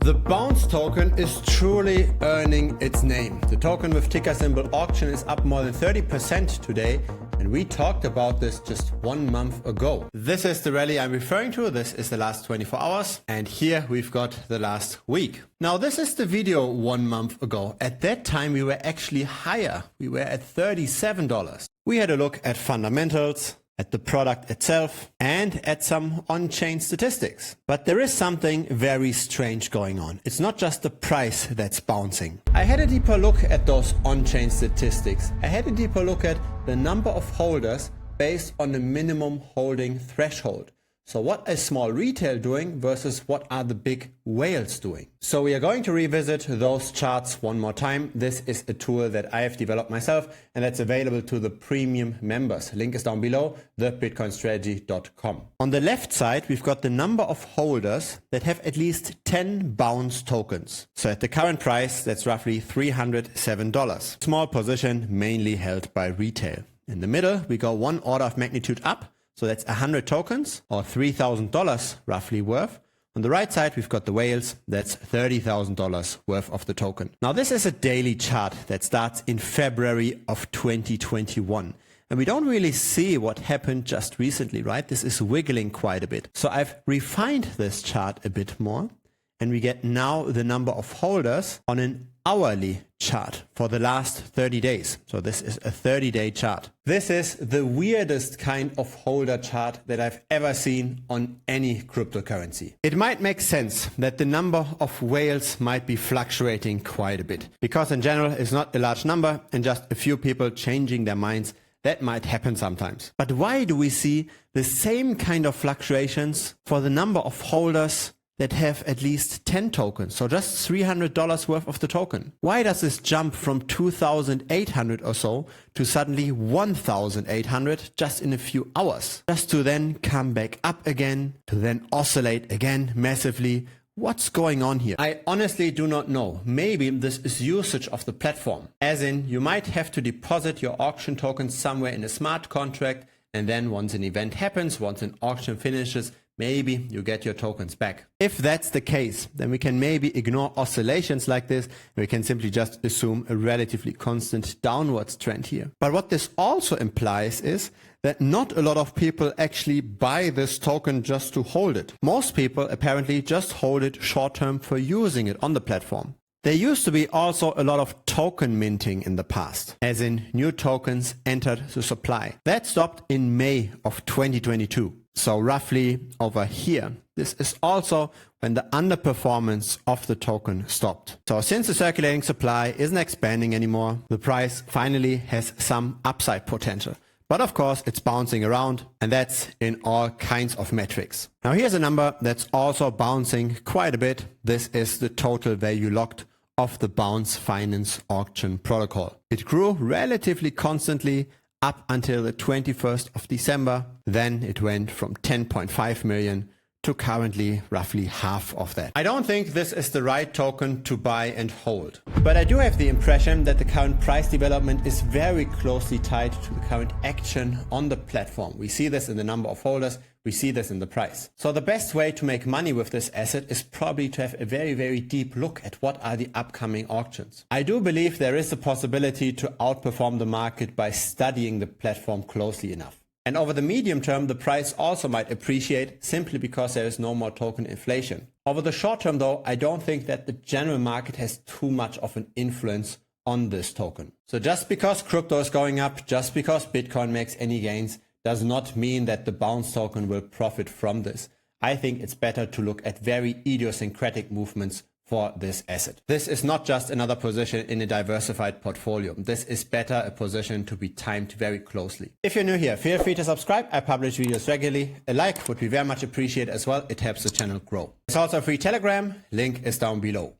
The Bounce token is truly earning its name. The token with ticker symbol auction is up more than 30% today, and we talked about this just 1 month ago. This is the rally I'm referring to. This is the last 24 hours, and here we've got the last week. Now this is the video 1 month ago. At that time we were actually higher. We were at $37. We had a look at fundamentals, at the product itself, and at some on-chain statistics. But there is something very strange going on. It's not just the price that's bouncing. I had a deeper look at those on-chain statistics. I had a deeper look at the number of holders based on the minimum holding threshold. So what is small retail doing versus what are the big whales doing? So we are going to revisit those charts one more time. This is a tool that I have developed myself, and that's available to the premium members. Link is down below, thebitcoinstrategy.com. On the left side, we've got the number of holders that have at least 10 Bounce tokens. So at the current price, that's roughly $307. Small position, mainly held by retail. In the middle, we go one order of magnitude up. So that's 100 tokens or $3,000 roughly worth. On the right side, we've got the whales. That's $30,000 worth of the token. Now this is a daily chart that starts in February of 2021. And we don't really see what happened just recently, right? This is wiggling quite a bit. So I've refined this chart a bit more. And we get now the number of holders on an hourly chart for the last 30 days. So this is a 30-day chart. This is the weirdest kind of holder chart that I've ever seen on any cryptocurrency. It might make sense that the number of whales might be fluctuating quite a bit, because in general it's not a large number and just a few people changing their minds. That might happen sometimes. But why do we see the same kind of fluctuations for the number of holders that have at least 10 tokens, so just $300 worth of the token? Why does this jump from 2,800 or so to suddenly 1,800 just in a few hours, just to then come back up again, to then oscillate again massively? What's going on here? I honestly do not know. Maybe this is usage of the platform, as in you might have to deposit your auction tokens somewhere in a smart contract, and then once an event happens, once an auction finishes, maybe you get your tokens back. If that's the case, then we can maybe ignore oscillations like this. We can simply just assume a relatively constant downwards trend here. But what this also implies is that not a lot of people actually buy this token just to hold it. Most people apparently just hold it short term for using it on the platform. There used to be also a lot of token minting in the past, as in new tokens entered the supply. That stopped in May of 2022. So roughly over here. This is also when the underperformance of the token stopped. So since the circulating supply isn't expanding anymore, the price finally has some upside potential. But of course it's bouncing around, and that's in all kinds of metrics. Now here's a number that's also bouncing quite a bit. This is the total value locked of the Bounce Finance auction protocol. It grew relatively constantly up until the 21st of December. Then it went from 10.5 million to currently roughly half of that. I don't think this is the right token to buy and hold. But I do have the impression that the current price development is very closely tied to the current action on the platform. We see this in the number of holders. We see this in the price. So the best way to make money with this asset is probably to have a very, very deep look at what are the upcoming auctions. I do believe there is a possibility to outperform the market by studying the platform closely enough. And over the medium term, the price also might appreciate simply because there is no more token inflation. Over the short term though, I don't think that the general market has too much of an influence on this token. So just because crypto is going up, just because Bitcoin makes any gains, does not mean that the Bounce token will profit from this. I think it's better to look at very idiosyncratic movements for this asset. This is not just another position in a diversified portfolio. This is better a position to be timed very closely. If you're new here, feel free to subscribe. I publish videos regularly. A like would be very much appreciated as well. It helps the channel grow. There's also a free Telegram. Link is down below.